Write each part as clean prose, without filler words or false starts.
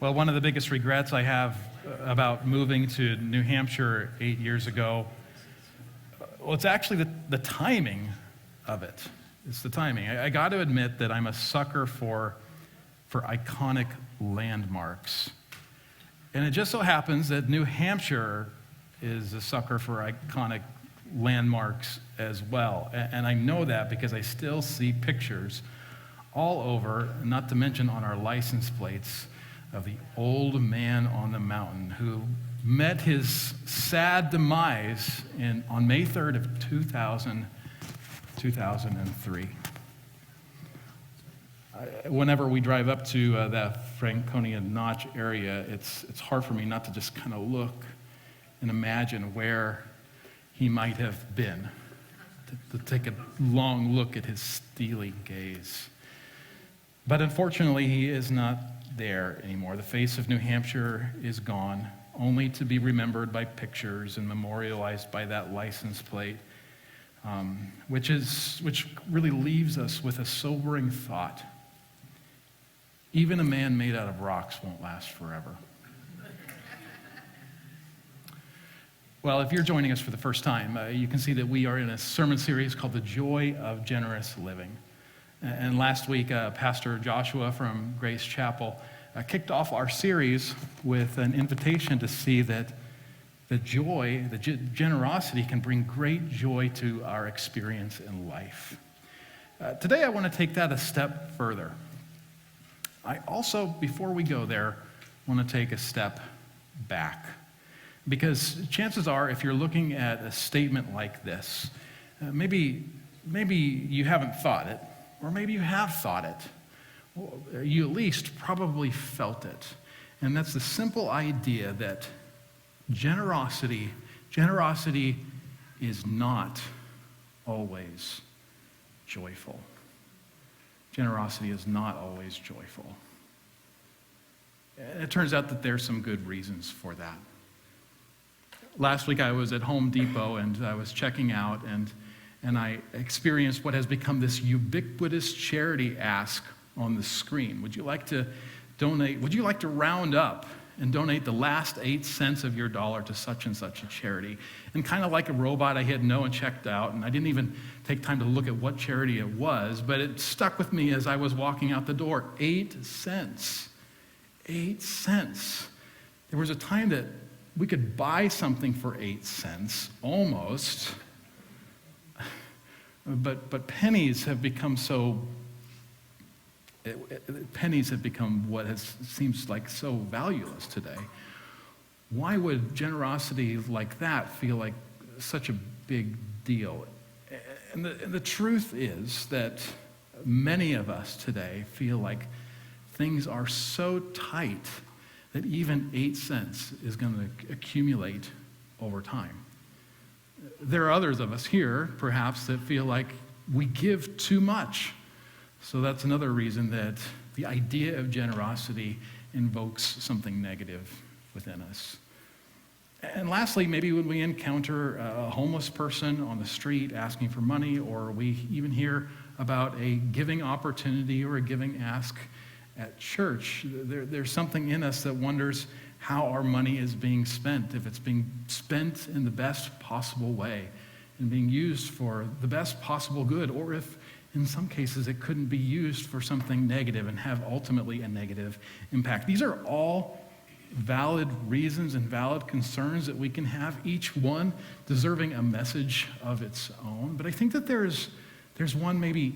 Well, one of the biggest regrets I have about moving to New Hampshire 8 years ago, well, it's actually the timing of it. It's the timing. I got to admit that I'm a sucker for iconic landmarks. And it just so happens that New Hampshire is a sucker for iconic landmarks as well. And I know that because I still see pictures all over, not to mention on our license plates, of the old man on the mountain who met his sad demise on May 3rd of 2003. Whenever we drive up to that Franconia Notch area, it's hard for me not to just kind of look and imagine where he might have been, to take a long look at his steely gaze. But unfortunately, he is not there anymore. The face of New Hampshire is gone, only to be remembered by pictures and memorialized by that license plate, which really leaves us with a sobering thought. Even a man made out of rocks won't last forever. Well, if you're joining us for the first time, you can see that we are in a sermon series called The Joy of Generous Living. And last week, Pastor Joshua from Grace Chapel kicked off our series with an invitation to see that the generosity can bring great joy to our experience in life. Today, I want to take that a step further. I also, before we go there, want to take a step back. Because chances are, if you're looking at a statement like this, maybe you haven't thought it, or maybe you have thought it. You at least probably felt it. And that's the simple idea that generosity is not always joyful. Generosity is not always joyful. It turns out that there's some good reasons for that. Last week I was at Home Depot and I was checking out and I experienced what has become this ubiquitous charity ask on the screen. Would you like to donate? Would you like to round up and donate the last 8 cents of your dollar to such and such a charity? And kind of like a robot, I hit no and checked out, and I didn't even take time to look at what charity it was, but it stuck with me as I was walking out the door. 8 cents. 8 cents. There was a time that we could buy something for 8 cents, almost. But pennies have become what seems like so valueless today. Why would generosity like that feel like such a big deal? And the truth is that many of us today feel like things are so tight that even 8 cents is going to accumulate over time. There are others of us here, perhaps, that feel like we give too much. So that's another reason that the idea of generosity invokes something negative within us. And lastly, maybe when we encounter a homeless person on the street asking for money, or we even hear about a giving opportunity or a giving ask at church, there's something in us that wonders how our money is being spent, if it's being spent in the best possible way and being used for the best possible good, or if in some cases it couldn't be used for something negative and have ultimately a negative impact. These are all valid reasons and valid concerns that we can have, each one deserving a message of its own. But I think that there's one maybe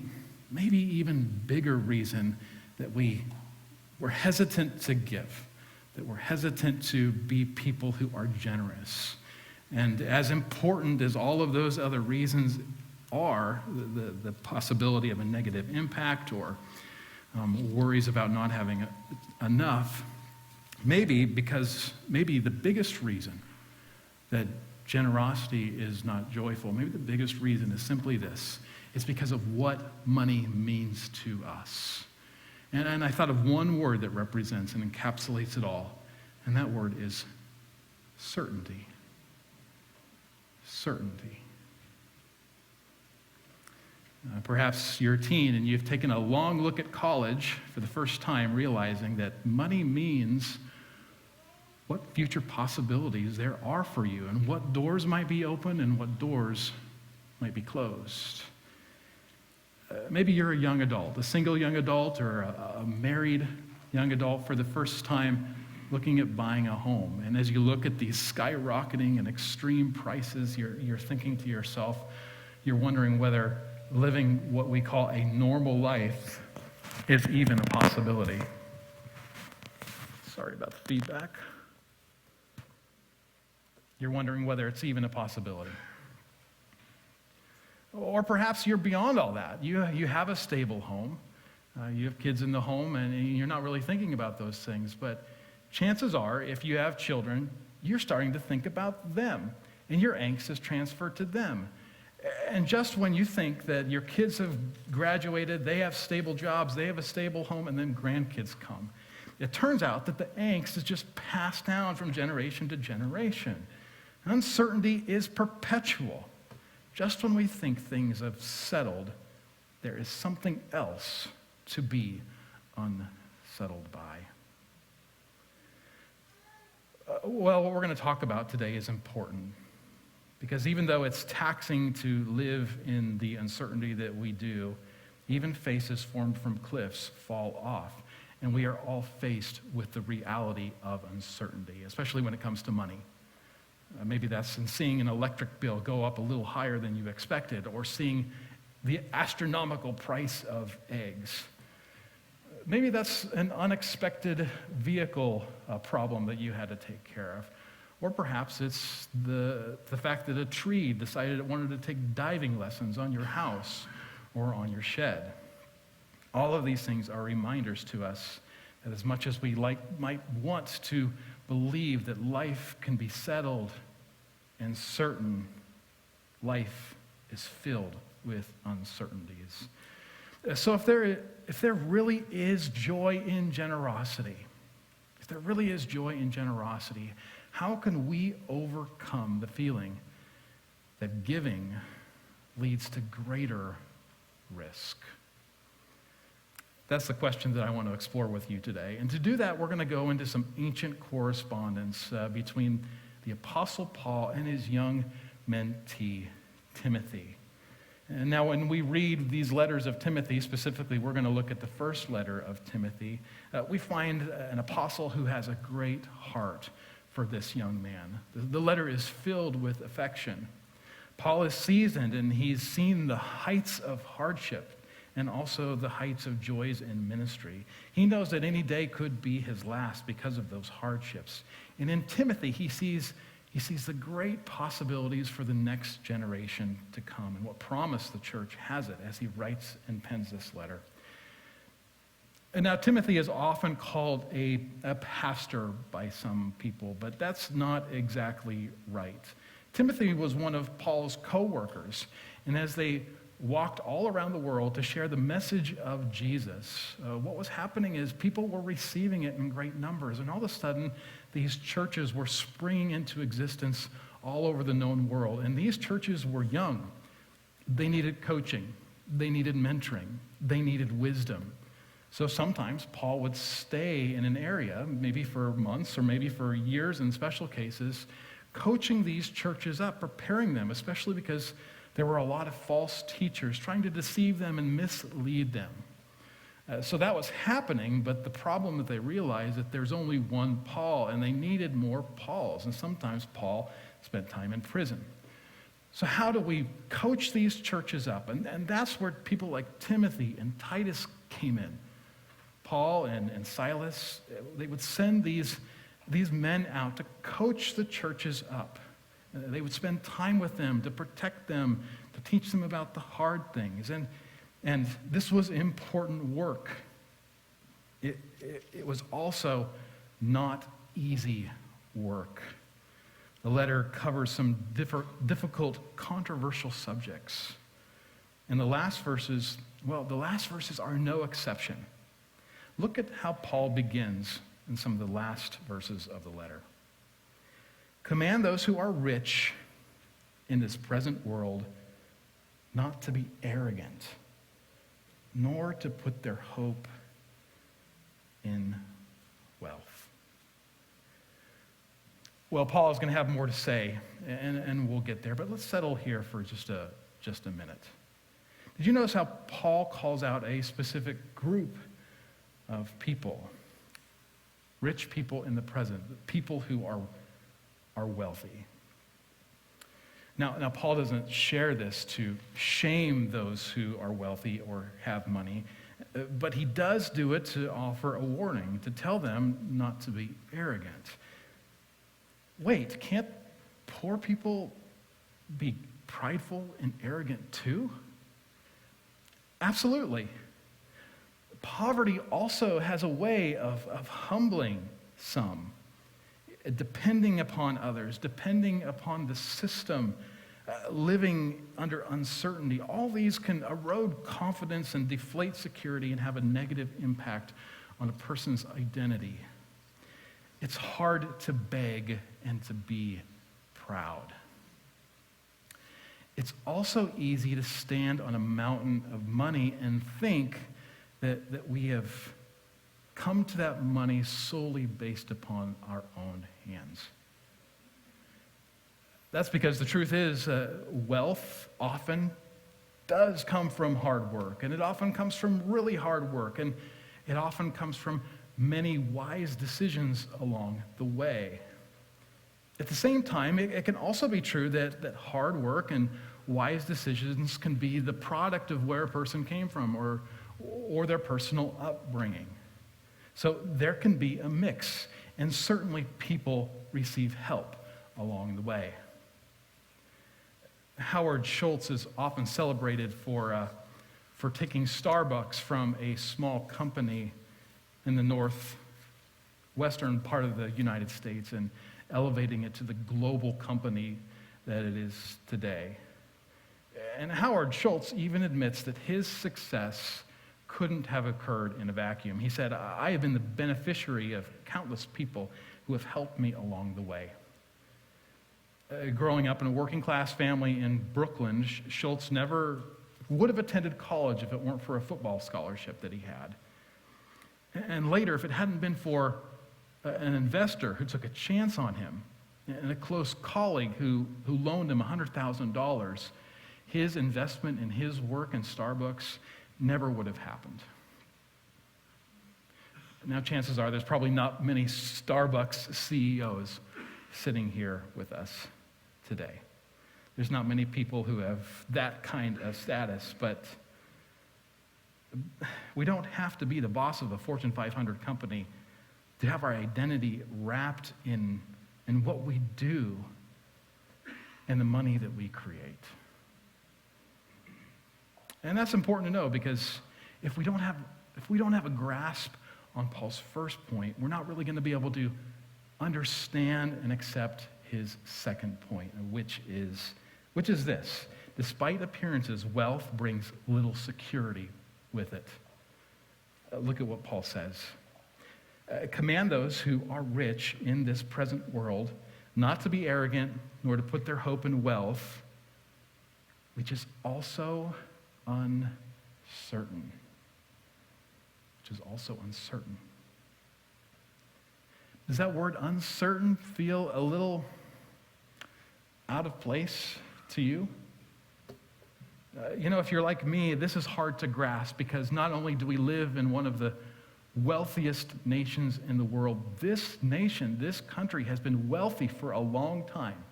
even bigger reason that we're hesitant to give, that we're hesitant to be people who are generous. And as important as all of those other reasons are, the possibility of a negative impact or worries about not having enough, maybe the biggest reason that generosity is not joyful, maybe the biggest reason is simply this: it's because of what money means to us. And I thought of one word that represents and encapsulates it all, and that word is certainty. Certainty. Perhaps you're a teen and you've taken a long look at college for the first time, realizing that money means what future possibilities there are for you and what doors might be open and what doors might be closed. Maybe you're a young adult, a single young adult or a married young adult for the first time looking at buying a home. And as you look at these skyrocketing and extreme prices, you're thinking to yourself, you're wondering whether living what we call a normal life is even a possibility. Sorry about the feedback. You're wondering whether it's even a possibility. Or perhaps you're beyond all that. You have a stable home. You have kids in the home, and you're not really thinking about those things. But chances are, if you have children, you're starting to think about them, and your angst is transferred to them. And just when you think that your kids have graduated, they have stable jobs, they have a stable home, and then grandkids come, it turns out that the angst is just passed down from generation to generation. Uncertainty is perpetual. Just when we think things have settled, there is something else to be unsettled by. Well, what we're going to talk about today is important. Because even though it's taxing to live in the uncertainty that we do, even faces formed from cliffs fall off. And we are all faced with the reality of uncertainty, especially when it comes to money. Maybe that's in seeing an electric bill go up a little higher than you expected, or seeing the astronomical price of eggs. Maybe that's an unexpected vehicle problem that you had to take care of. Or perhaps it's the fact that a tree decided it wanted to take diving lessons on your house or on your shed. All of these things are reminders to us that as much as we might want to believe that life can be settled and certain, life is filled with uncertainties. So if there really is joy in generosity, how can we overcome the feeling that giving leads to greater risk? That's the question that I want to explore with you today. And to do that, we're going to go into some ancient correspondence between the Apostle Paul and his young mentee, Timothy. And now when we read these letters of Timothy, specifically, we're going to look at the first letter of Timothy. We find an apostle who has a great heart for this young man. The letter is filled with affection. Paul is seasoned, and he's seen the heights of hardship and also the heights of joys in ministry. He knows that any day could be his last because of those hardships. And in Timothy, he sees the great possibilities for the next generation to come and what promise the church has it as he writes and pens this letter. And now Timothy is often called a pastor by some people, but that's not exactly right. Timothy was one of Paul's co-workers, and as they walked all around the world to share the message of Jesus, what was happening is people were receiving it in great numbers, and all of a sudden these churches were springing into existence all over the known world. And these churches were young. They needed coaching. They needed mentoring. They needed wisdom. So sometimes Paul would stay in an area, maybe for months or maybe for years in special cases, coaching these churches up, preparing them, especially because there were a lot of false teachers trying to deceive them and mislead them. So that was happening, but the problem that they realized that there's only one Paul, and they needed more Pauls, and sometimes Paul spent time in prison. So how do we coach these churches up? And that's where people like Timothy and Titus came in. Paul and Silas, they would send these men out to coach the churches up. They would spend time with them to protect them, to teach them about the hard things. And this was important work. It was also not easy work. The letter covers some difficult, controversial subjects. And the last verses are no exception. Look at how Paul begins in some of the last verses of the letter. Command those who are rich in this present world not to be arrogant, nor to put their hope in wealth. Well, Paul is going to have more to say, and we'll get there, but let's settle here for just a minute. Did you notice how Paul calls out a specific group of people? Rich people in the present, people who are wealthy. Now, Paul doesn't share this to shame those who are wealthy or have money, but he does do it to offer a warning, to tell them not to be arrogant. Wait, can't poor people be prideful and arrogant too? Absolutely. Poverty also has a way of humbling some, depending upon others, depending upon the system, living under uncertainty. All these can erode confidence and deflate security and have a negative impact on a person's identity. It's hard to beg and to be proud. It's also easy to stand on a mountain of money and think that we have come to that money solely based upon our own hands. That's because the truth is, wealth often does come from hard work, and it often comes from really hard work, and it often comes from many wise decisions along the way. At the same time, it can also be true that hard work and wise decisions can be the product of where a person came from or their personal upbringing. So there can be a mix, and certainly people receive help along the way. Howard Schultz is often celebrated for taking Starbucks from a small company in the northwestern part of the United States and elevating it to the global company that it is today. And Howard Schultz even admits that his success couldn't have occurred in a vacuum. He said, "I have been the beneficiary of countless people who have helped me along the way." Growing up in a working-class family in Brooklyn, Schultz never would have attended college if it weren't for a football scholarship that he had. And later, if it hadn't been for an investor who took a chance on him and a close colleague who loaned him $100,000, his investment in his work in Starbucks never would have happened. Now, chances are there's probably not many Starbucks CEOs sitting here with us today. There's not many people who have that kind of status, but we don't have to be the boss of a Fortune 500 company to have our identity wrapped in what we do and the money that we create. And that's important to know, because if we don't have a grasp on Paul's first point, we're not really going to be able to understand and accept his second point, which is this: despite appearances, wealth brings little security with it. Look at what Paul says. Command those who are rich in this present world not to be arrogant, nor to put their hope in wealth, which is also uncertain. Does that word uncertain feel a little out of place to you? If you're like me, this is hard to grasp, because not only do we live in one of the wealthiest nations in the world, this nation, this country has been wealthy for a long time.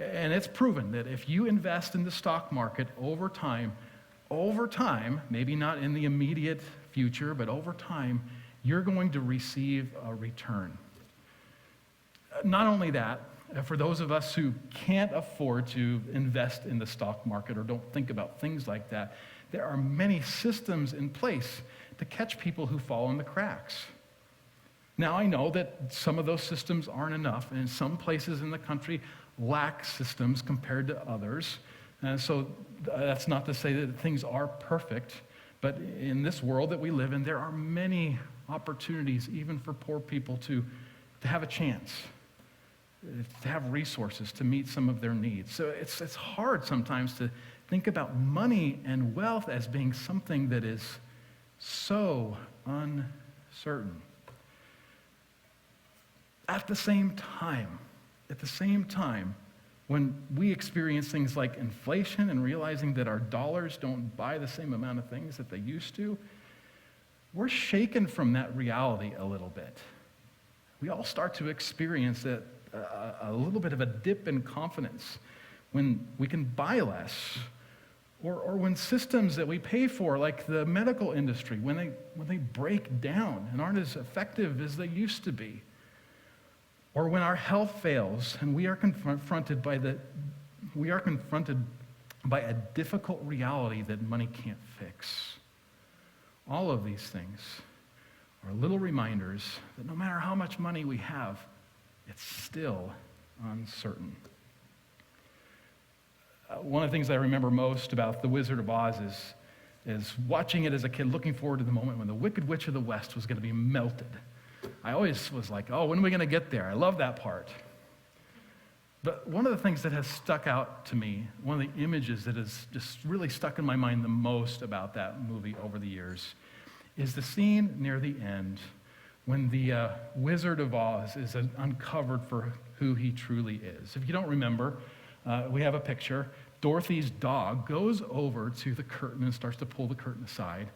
And it's proven that if you invest in the stock market over time, maybe not in the immediate future, but over time, you're going to receive a return. Not only that, for those of us who can't afford to invest in the stock market or don't think about things like that, there are many systems in place to catch people who fall in the cracks. Now, I know that some of those systems aren't enough, and some places in the country lack systems compared to others. And so that's not to say that things are perfect, but in this world that we live in, there are many opportunities, even for poor people, to have a chance, to have resources to meet some of their needs. So it's hard sometimes to think about money and wealth as being something that is so uncertain. At the same time, when we experience things like inflation and realizing that our dollars don't buy the same amount of things that they used to, we're shaken from that reality a little bit. We all start to experience a little bit of a dip in confidence when we can buy less, or when systems that we pay for, like the medical industry, when they break down and aren't as effective as they used to be, or when our health fails and we are confronted by a difficult reality that money can't fix. All of these things are little reminders that no matter how much money we have, it's still uncertain. One of the things I remember most about The Wizard of Oz is watching it as a kid, looking forward to the moment when the Wicked Witch of the West was going to be melted. I always was like, oh, when are we going to get there? I love that part. But one of the things that has stuck out to me, one of the images that has just really stuck in my mind the most about that movie over the years, is the scene near the end when the Wizard of Oz is uncovered for who he truly is. If you don't remember, we have a picture. Dorothy's dog goes over to the curtain and starts to pull the curtain aside.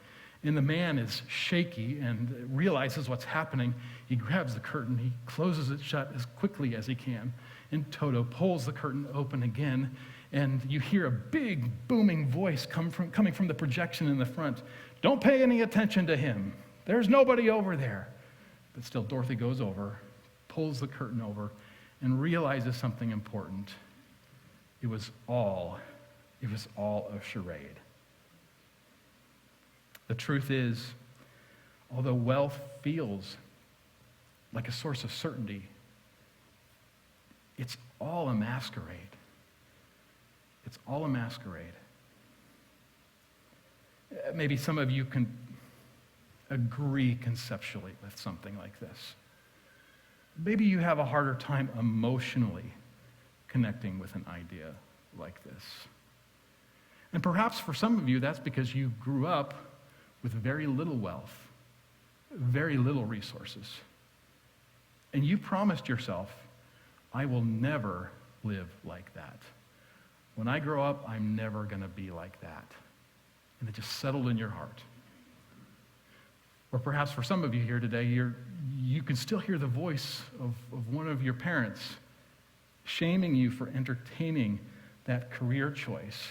And the man is shaky and realizes what's happening. He grabs the curtain, he closes it shut as quickly as he can, and Toto pulls the curtain open again, and you hear a big booming voice coming from the projection in the front. Don't pay any attention to him. There's nobody over there. But still, Dorothy goes over, pulls the curtain over, and realizes something important. It was all a charade. The truth is, although wealth feels like a source of certainty, it's all a masquerade. It's all a masquerade. Maybe some of you can agree conceptually with something like this. Maybe you have a harder time emotionally connecting with an idea like this. And perhaps for some of you, that's because you grew up with very little wealth, very little resources. And you promised yourself, I will never live like that. When I grow up, I'm never going to be like that. And it just settled in your heart. Or perhaps for some of you here today, you can still hear the voice of one of your parents shaming you for entertaining that career choice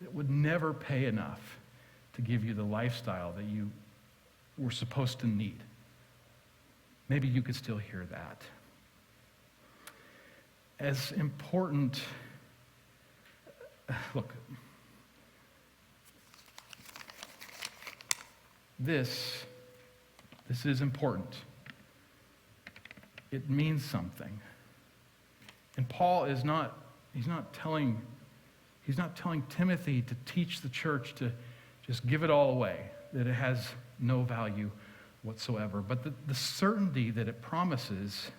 that would never pay enough to give you the lifestyle that you were supposed to need. Maybe you could still hear that. As important, look, this is important. It means something. And Paul is not telling Timothy to teach the church to just give it all away, that it has no value whatsoever. But the certainty that it promises,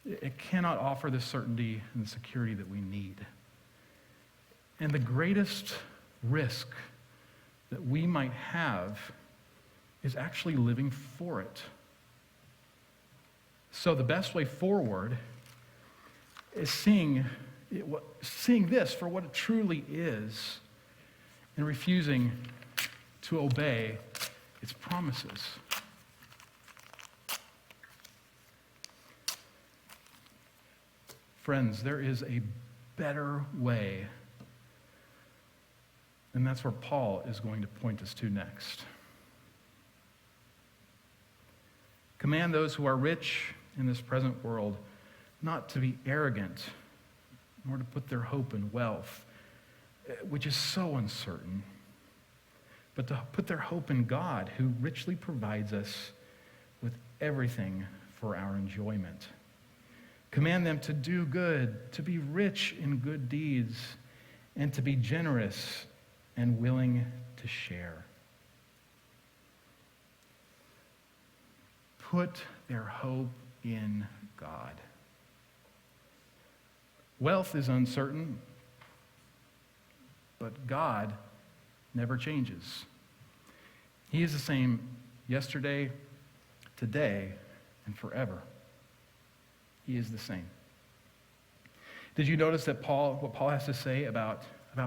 it cannot offer the certainty and the security that we need. And the greatest risk that we might have is actually living for it. So the best way forward is seeing this for what it truly is and refusing to obey its promises. Friends, there is a better way, and that's where Paul is going to point us to next. Command those who are rich in this present world not to be arrogant, nor to put their hope in wealth, which is so uncertain, but to put their hope in God, who richly provides us with everything for our enjoyment. Command them to do good, to be rich in good deeds, and to be generous and willing to share. Put their hope in God. Wealth is uncertain. But God never changes. He is the same yesterday, today, and forever. He is the same. Did you notice that what Paul has to say about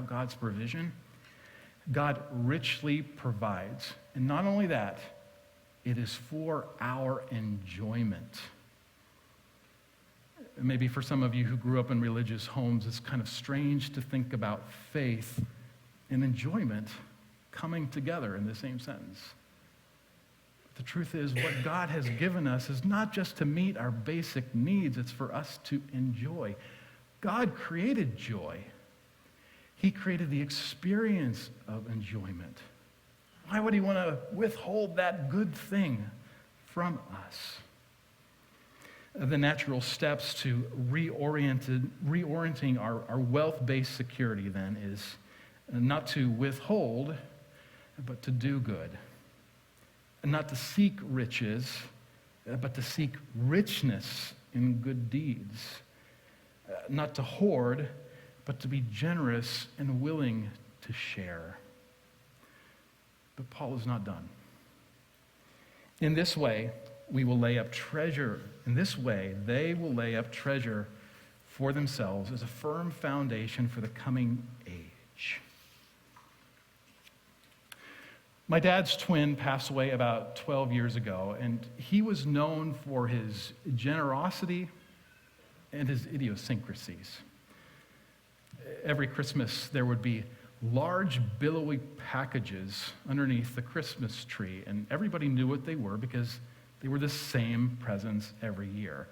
God's provision? God richly provides. And not only that, it is for our enjoyment. Maybe for some of you who grew up in religious homes, it's kind of strange to think about faith and enjoyment coming together in the same sentence. The truth is, what God has given us is not just to meet our basic needs, it's for us to enjoy. God created joy. He created the experience of enjoyment. Why would he want to withhold that good thing from us? The natural steps to reorienting our wealth-based security then is not to withhold, but to do good. And not to seek riches, but to seek richness in good deeds. Not to hoard, but to be generous and willing to share. But Paul is not done. In this way, we will lay up treasure. In this way, they will lay up treasure for themselves as a firm foundation for the coming age. My dad's twin passed away about 12 years ago, and he was known for his generosity and his idiosyncrasies. Every Christmas, there would be large, billowy packages underneath the Christmas tree, and everybody knew what they were because they were the same presents every year.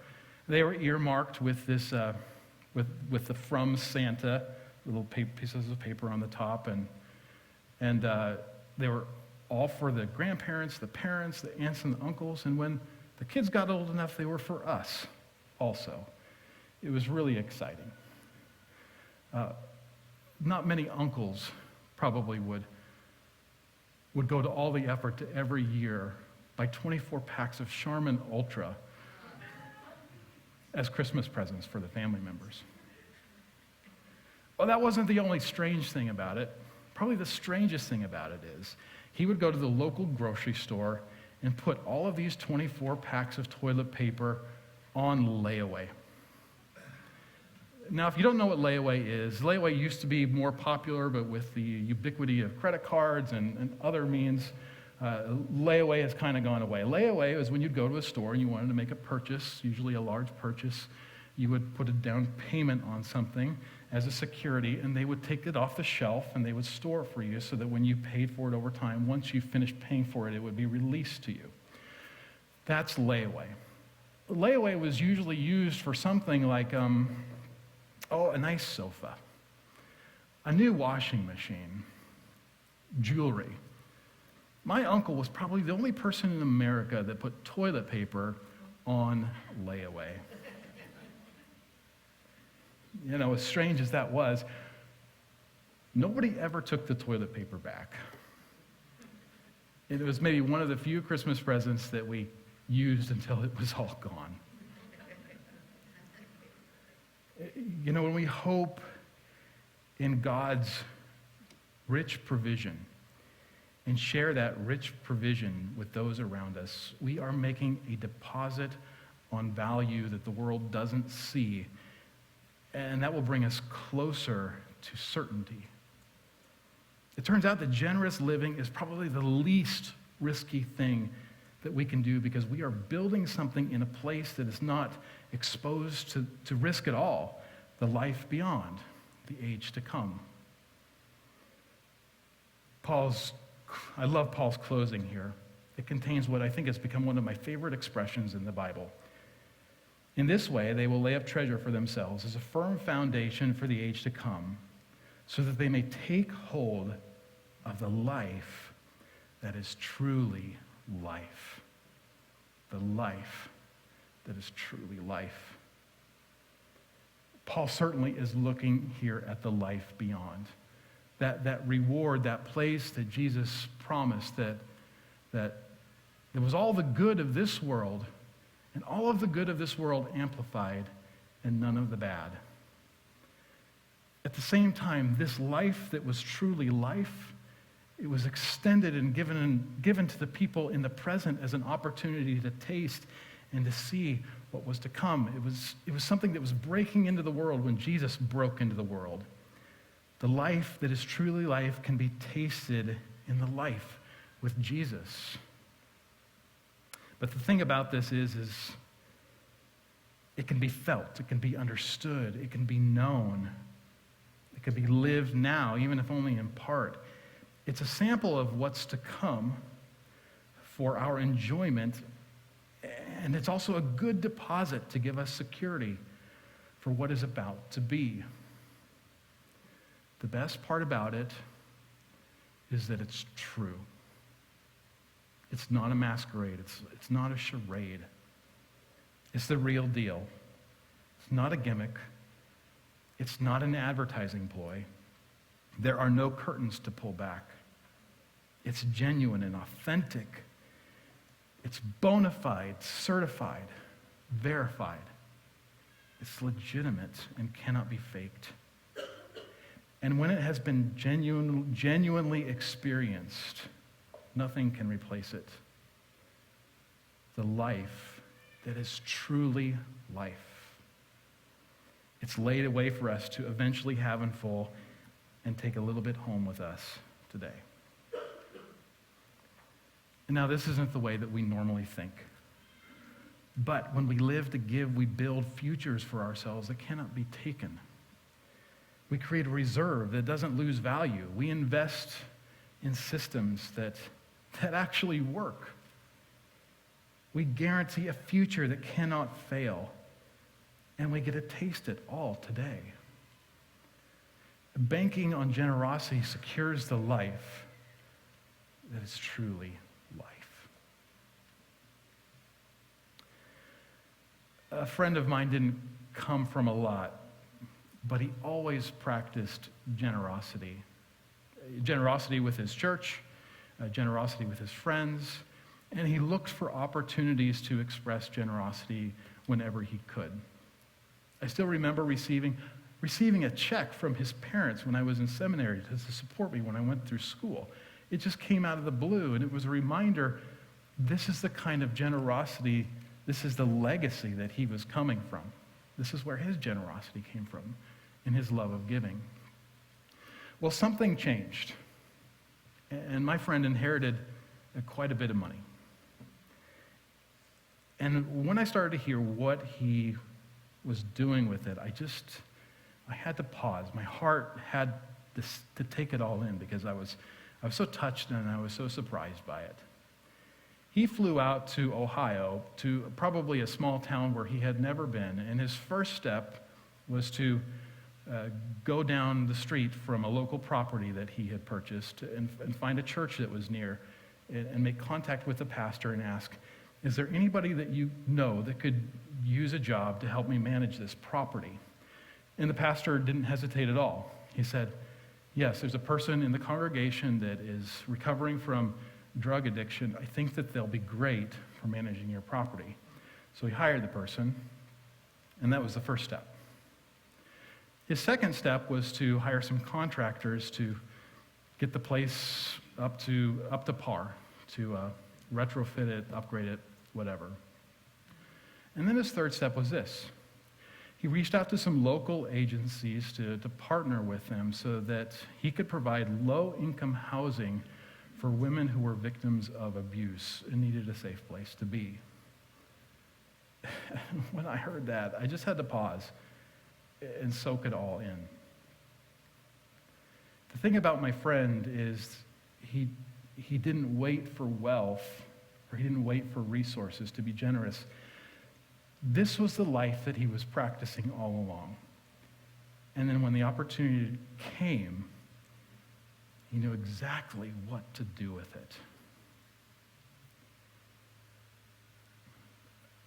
They were earmarked with this, with the "From Santa" little pieces of paper on the top, and they were all for the grandparents, the parents, the aunts and the uncles, and when the kids got old enough, they were for us also. It was really exciting. Not many uncles probably would go to all the effort to every year buy 24 packs of Charmin Ultra as Christmas presents for the family members. Well, that wasn't the only strange thing about it. Probably the strangest thing about it is he would go to the local grocery store and put all of these 24 packs of toilet paper on layaway. Now, if you don't know what layaway is, layaway used to be more popular, but with the ubiquity of credit cards and other means, layaway has kind of gone away. Layaway is when you'd go to a store and you wanted to make a purchase, usually a large purchase. You would put a down payment on something as a security, and they would take it off the shelf and they would store it for you so that when you paid for it over time, once you finished paying for it, it would be released to you. That's layaway. Layaway was usually used for something like, a nice sofa, a new washing machine, jewelry. My uncle was probably the only person in America that put toilet paper on layaway. You know, as strange as that was, nobody ever took the toilet paper back. It was maybe one of the few Christmas presents that we used until it was all gone. You know, when we hope in God's rich provision and share that rich provision with those around us, we are making a deposit on value that the world doesn't see, and that will bring us closer to certainty. It turns out that generous living is probably the least risky thing that we can do because we are building something in a place that is not exposed to risk at all, the life beyond, the age to come. I love Paul's closing here. It contains what I think has become one of my favorite expressions in the Bible. In this way, they will lay up treasure for themselves as a firm foundation for the age to come, so that they may take hold of the life that is truly life. The life that is truly life. Paul certainly is looking here at the life beyond. That reward, that place that Jesus promised, that there was all the good of this world, and all of the good of this world amplified, and none of the bad. At the same time, this life that was truly life, it was extended and given to the people in the present as an opportunity to taste and to see what was to come. It was something that was breaking into the world when Jesus broke into the world. The life that is truly life can be tasted in the life with Jesus. But the thing about this is it can be felt, it can be understood, it can be known, it can be lived now, even if only in part. It's a sample of what's to come for our enjoyment, and it's also a good deposit to give us security for what is about to be. The best part about it is that it's true. It's not a masquerade. It's not a charade. It's the real deal. It's not a gimmick. It's not an advertising ploy. There are no curtains to pull back. It's genuine and authentic. It's bona fide, certified, verified. It's legitimate and cannot be faked. And when it has been genuinely experienced, nothing can replace it. The life that is truly life. It's laid away for us to eventually have in full and take a little bit home with us today. And now, this isn't the way that we normally think. But when we live to give, we build futures for ourselves that cannot be taken. We create a reserve that doesn't lose value. We invest in systems that actually work. We guarantee a future that cannot fail. And we get to taste it all today. Banking on generosity secures the life that is truly life. A friend of mine didn't come from a lot, but he always practiced generosity. Generosity with his church, generosity with his friends, and he looked for opportunities to express generosity whenever he could. I still remember receiving a check from his parents when I was in seminary to support me when I went through school. It just came out of the blue, and it was a reminder, this is the kind of generosity, this is the legacy that he was coming from. This is where his generosity came from, in his love of giving. Well, something changed, and my friend inherited quite a bit of money. And when I started to hear what he was doing with it, I had to pause. My heart had to take it all in because I was so touched and I was so surprised by it. He flew out to Ohio, to probably a small town where he had never been, and his first step was to go down the street from a local property that he had purchased and find a church that was near and make contact with the pastor and ask, is there anybody that you know that could use a job to help me manage this property? And the pastor didn't hesitate at all. He said, yes, there's a person in the congregation that is recovering from drug addiction. I think that they'll be great for managing your property. So he hired the person, and that was the first step. His second step was to hire some contractors to get the place up to par, to retrofit it, upgrade it, whatever. And then his third step was this. He reached out to some local agencies to partner with them so that he could provide low-income housing for women who were victims of abuse and needed a safe place to be. When I heard that, I just had to pause and soak it all in. The thing about my friend is he didn't wait for wealth, or he didn't wait for resources to be generous. This was the life that he was practicing all along. And then when the opportunity came, he knew exactly what to do with it.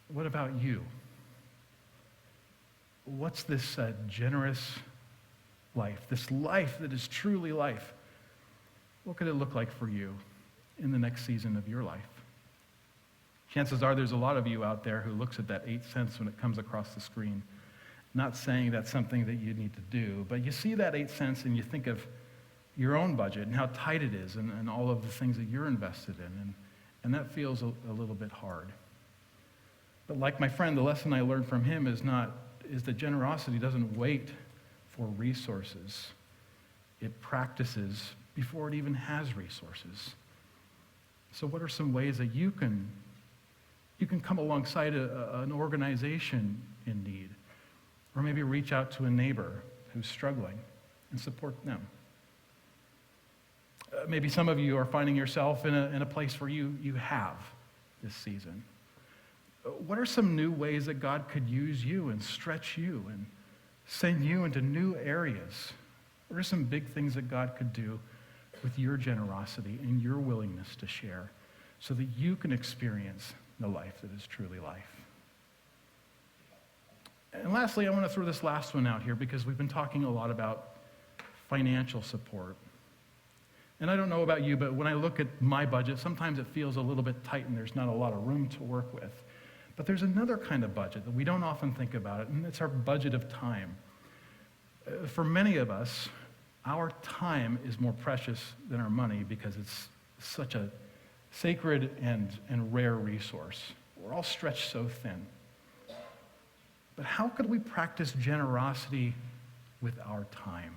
What about you? What's this generous life, this life that is truly life? What could it look like for you in the next season of your life? Chances are there's a lot of you out there who looks at that 8 cents when it comes across the screen Not saying that's something that you need to do, but you see that 8 cents and you think of your own budget and how tight it is and all of the things that you're invested in, and that feels a little bit hard. But like my friend, the lesson I learned from him is that generosity doesn't wait for resources. It practices before it even has resources. So what are some ways that you can come alongside an organization in need? Or maybe reach out to a neighbor who's struggling and support them. Maybe some of you are finding yourself in a place where you have this season. What are some new ways that God could use you and stretch you and send you into new areas? What are some big things that God could do with your generosity and your willingness to share so that you can experience the life that is truly life? And lastly, I want to throw this last one out here because we've been talking a lot about financial support. And I don't know about you, but when I look at my budget, sometimes it feels a little bit tight and there's not a lot of room to work with. But there's another kind of budget that we don't often think about, and it's our budget of time. For many of us, our time is more precious than our money because it's such a sacred and rare resource. We're all stretched so thin. But how could we practice generosity with our time,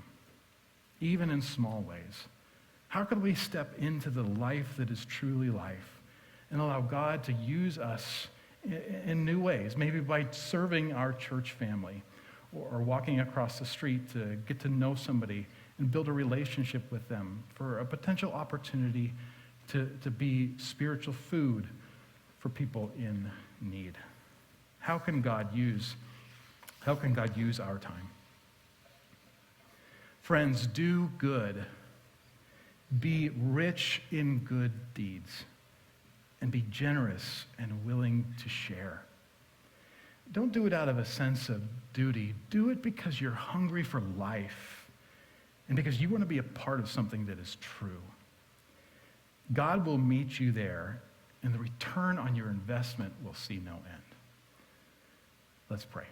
even in small ways? How could we step into the life that is truly life and allow God to use us in new ways, maybe by serving our church family or walking across the street to get to know somebody and build a relationship with them for a potential opportunity to be spiritual food for people in need? How can God use our time? Friends, do good. Be rich in good deeds. And be generous and willing to share. Don't do it out of a sense of duty. Do it because you're hungry for life and because you want to be a part of something that is true. God will meet you there, and the return on your investment will see no end. Let's pray.